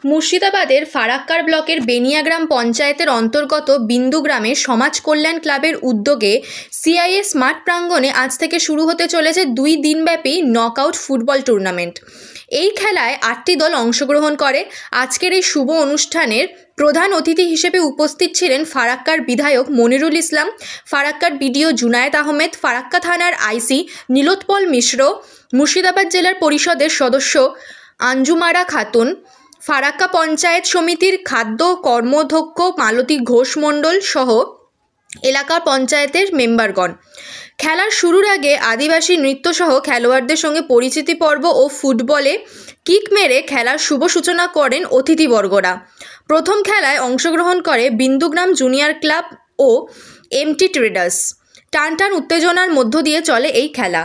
মুর্শিদাবাদের ফারাক্কার ব্লকের বেনিয়া গ্রাম পঞ্চায়েতের অন্তর্গত বিন্দু গ্রামে সমাজ কল্যাণ ক্লাবের উদ্যোগে সিআইএস মাঠ প্রাঙ্গণে আজ থেকে শুরু হতে চলেছে 2 দিনব্যাপী নকআউট ফুটবল টুর্নামেন্ট। এই খেলায় 8টি দল অংশগ্রহণ করে। আজকের এই শুভ অনুষ্ঠানের প্রধান অতিথি হিসেবে উপস্থিত ছিলেন ফারাক্কার বিধায়ক মনিরুল ইসলাম, ফারাক্কার বিডিও জুনায়েদ আহমেদ, ফারাক্কা থানার আইসি নীলোৎপল মিশ্র, মুর্শিদাবাদ জেলার পরিষদের সদস্য আঞ্জুমারা খাতুন, ফারাক্কা পঞ্চায়েত সমিতির খাদ্য কর্মাধ্যক্ষ মালতী ঘোষ মণ্ডল সহ এলাকার পঞ্চায়েতের মেম্বারগণ। খেলার শুরুর আগে আদিবাসী নৃত্যসহ খেলোয়াড়দের সঙ্গে পরিচিতি পর্ব ও ফুটবলে কিক মেরে খেলার শুভ সূচনা করেন অতিথিবর্গরা। প্রথম খেলায় অংশগ্রহণ করে বিন্দুগ্রাম জুনিয়র ক্লাব ও এমটি ট্রেডার্স। টানটান উত্তেজনার মধ্য দিয়ে চলে এই খেলা।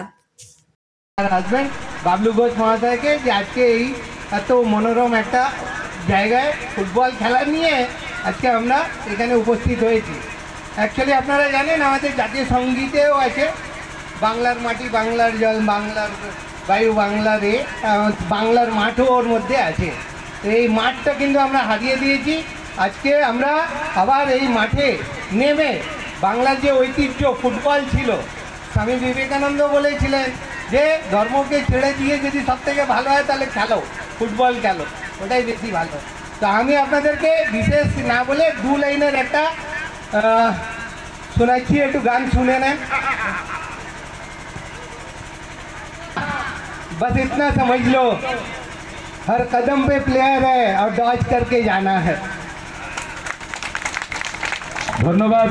হাজব্যান্ড বাবলু ঘোষ মহাশয়কে যে আজকে এই এত মনোরম একটা জায়গায় ফুটবল খেলা নিয়ে আজকে আমরা এখানে উপস্থিত হয়েছি। অ্যাকচুয়ালি আপনারা জানেন আমাদের জাতীয় সঙ্গীতেও আছে বাংলার মাটি, বাংলার জল, বাংলার বায়ু, বাংলার বাংলার মাঠও ওর মধ্যে আছে। তো এই মাঠটা কিন্তু আমরা হারিয়ে দিয়েছি। আজকে আমরা আবার এই মাঠে নেমে বাংলার যে ঐতিহ্য ফুটবল ছিল, স্বামী বিবেকানন্দ বলেছিলেন যে ধর্মকে ছেড়ে দিয়ে যদি সব থেকে ভালো হয় তাহলে খেলো, ফুটবল খেলো, ওটাই বেশি ভালো। তো আমি আপনাদেরকে বিশেষ না বলে 2 লাইনের একটা শোনাচ্ছি, একটু গান শুনে নেন। बस इतना समझ लो हर कदम पे प्लेयर है और डॉज करके जाना है। ধন্যবাদ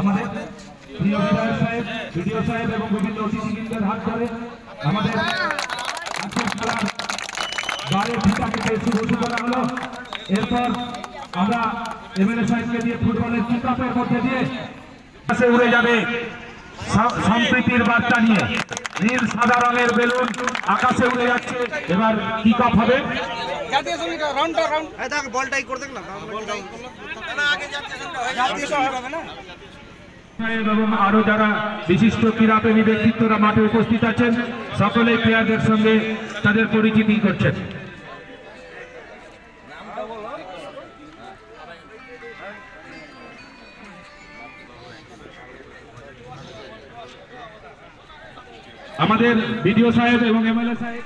আমাদের প্রিয় বিধায়ক সাহেব, বিডিও সাহেব এবং বিভিন্ন অতিথিবৃন্দের হাত ধরে আমাদের আজকের খেলার দলের ঠিকানাকে শুভ সূচনা হলো। এরপর আমরা এমএলএ সাহেবকে দিয়ে ফুটবলের কিক অফের মধ্যে দিয়ে আকাশে উড়ে যাবে সম্প্রীতির বার্তা নিয়ে। নীল সাদা রঙের বেলুন আকাশে উড়ে যাচ্ছে। এবার কিক অফ হবে। এবং আরো যারা বিশিষ্ট ক্রীড়াপ্রেমী ব্যক্তিত্বরা মাঠে উপস্থিত আছেন, সকলেই প্লেয়ারদের সঙ্গে তাদের পরিচিতি করছেন। আমাদের বিডিও সাহেব এবং এমএলএ সাহেব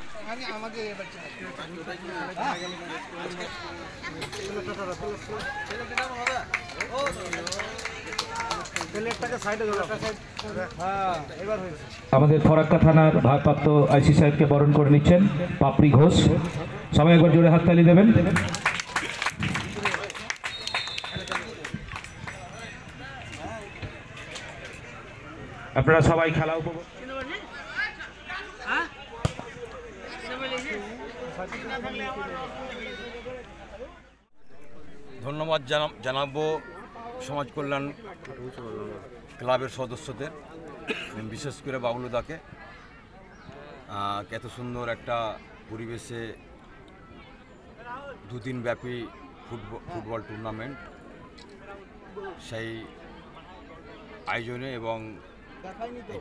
আমাদের ফরাক্কা থানার ভারপ্রাপ্ত আইসি সাহেবকে বরণ করে নিচ্ছেন পাপড়ি ঘোষ। সবাই একবার জোরে হাততালি দেবেন। আপনারা সবাই খেলা উপভোগ। ধন্যবাদ জানাবো সমাজ কল্যাণ ক্লাবের সদস্যদের, বিশেষ করে বাবলুদাকে। এত সুন্দর একটা পরিবেশে 2 দিন ব্যাপী ফুটবল টুর্নামেন্ট, সেই আয়োজনে এবং এই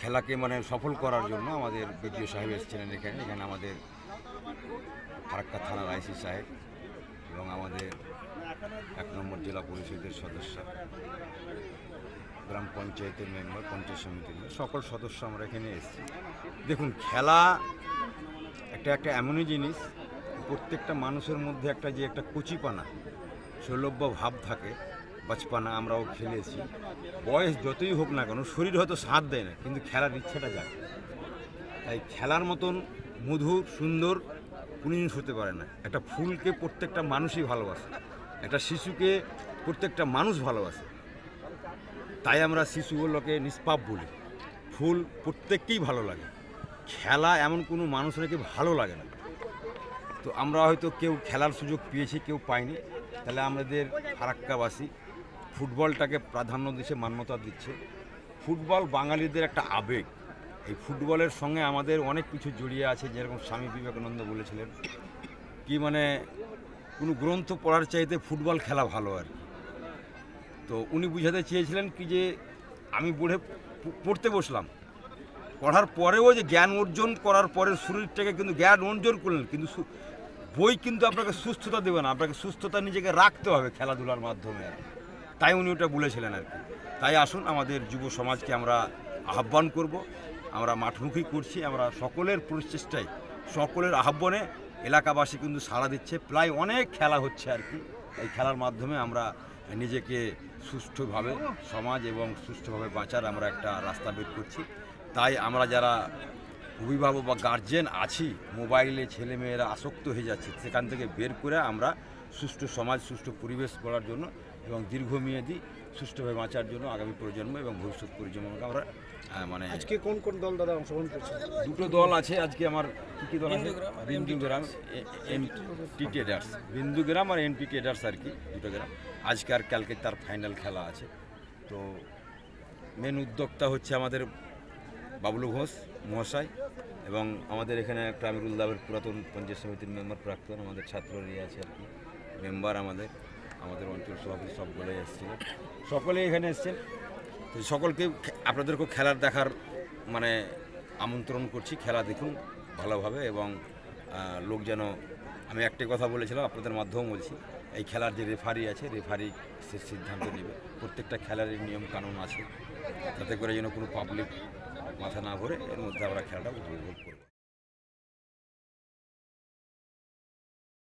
খেলাকে সফল করার জন্য আমাদের বিডিও সাহেব এসেছিলেন এখানে আমাদের ফারাক্কা থানার আইসি সাহেব এবং আমাদের 1 নম্বর জেলা পরিষদের সদস্য, গ্রাম পঞ্চায়েতের মেম্বার, পঞ্চায়েত সমিতির সকল সদস্য আমরা এখানে এসেছি। দেখুন, খেলা একটা এমনই জিনিস, প্রত্যেকটা মানুষের মধ্যে একটা কুচিপানা, সৌলভ্য ভাব থাকে, বাচপানা। আমরাও খেলেছি, বয়স যতই হোক না কেন শরীর হয়তো সাথ দেয় না, কিন্তু খেলার ইচ্ছাটা জাগে। তাই খেলার মতন মধুর সুন্দর কোনো জিনিস হতে পারে না। একটা ফুলকে প্রত্যেকটা মানুষই ভালোবাসে, একটা শিশুকে প্রত্যেকটা মানুষ ভালোবাসে। তাই আমরা শিশুগুলোকে নিষ্পাপ বলি। ফুল প্রত্যেককেই ভালো লাগে, খেলা এমন কোনো মানুষ নাকি ভালো লাগে না। তো আমরা হয়তো কেউ খেলার সুযোগ পেয়েছি, কেউ পাইনি। তাহলে আমাদের ফারাক্কাবাসী ফুটবলটাকে প্রাধান্য দিচ্ছে, মান্যতা দিচ্ছে। ফুটবল বাঙালিদের একটা আবেগ। এই ফুটবলের সঙ্গে আমাদের অনেক কিছু জড়িয়ে আছে, যেরকম স্বামী বিবেকানন্দ বলেছিলেন কি কোনো গ্রন্থ পড়ার চাইতে ফুটবল খেলা ভালো আর কি। তো উনি বুঝাতে চেয়েছিলেন কি যে আমি পড়তে বসলাম, পড়ার পরেও যে জ্ঞান অর্জন করার পরে শরীরটাকে কিন্তু জ্ঞান অর্জন করলেন, কিন্তু বই কিন্তু আপনাকে সুস্থতা দেবে না, আপনাকে সুস্থতা নিজেকে রাখতে হবে খেলাধুলার মাধ্যমে। তাই উনি ওটা বলেছিলেন আর কি। তাই আসুন আমাদের যুব সমাজকে আমরা আহ্বান করব, আমরা মাঠমুখী করছি, আমরা সকলের প্রচেষ্টায় সকলের আহ্বানে এলাকাবাসী কিন্তু সাড়া দিচ্ছে, প্রায় অনেক খেলা হচ্ছে আর কি। এই খেলার মাধ্যমে আমরা নিজেকে সুষ্ঠুভাবে সমাজ এবং সুষ্ঠুভাবে বাঁচার আমরা একটা রাস্তা বের করছি। তাই আমরা যারা অভিভাবক বা গার্জেন আছি, মোবাইলে ছেলেমেয়েরা আসক্ত হয়ে যাচ্ছে, সেখান থেকে বের করে আমরা সুষ্ঠু সমাজ, সুষ্ঠু পরিবেশ গড়ার জন্য এবং দীর্ঘমেয়াদী সুষ্ঠুভাবে বাঁচার জন্য আগামী প্রজন্ম এবং ভবিষ্যৎ প্রজন্মকে আমরা মানে আজকে কোন কোন দল দাদা অংশগ্রহণ করছে? দুটো দল আছে আজকে আমার। কী দল আছে? বিন্দুগ্রাম, এনটি ট্রেডার্স, বিন্দুগ্রাম আর এনটি ট্রেডার্স আর কি, দুটো গ্রাম। আজকে আর কালকে তার ফাইনাল খেলা আছে। তো মেন উদ্যোক্তা হচ্ছে আমাদের বাবলু ঘোষ মহাশয়, এবং আমাদের এখানে একটা আমিরুল দাবের পুরাতন পঞ্চায়েত সমিতির মেম্বার প্রাক্তন, আমাদের ছাত্ররা আছে আর কি মেম্বার, আমাদের অঞ্চল সভাপতি সকলে এসেছিলেন, সকলেই এখানে এসছেন। তো সকলকে আপনাদেরকেও খেলার দেখার মানে আমন্ত্রণ করছি, খেলা দেখুন ভালোভাবে। এবং লোক যেন, আমি একটা কথা বলেছিলাম আপনাদের মাধ্যমেও বলছি, এই খেলার যে রেফারি আছে, রেফারি সে সিদ্ধান্ত নেবে। প্রত্যেকটা খেলারই নিয়ম কানুন আছে, যাতে করে যেন কোনো পাবলিক মাথা না ভরে এর মধ্যে আমরা খেলাটা উপভোগ করব।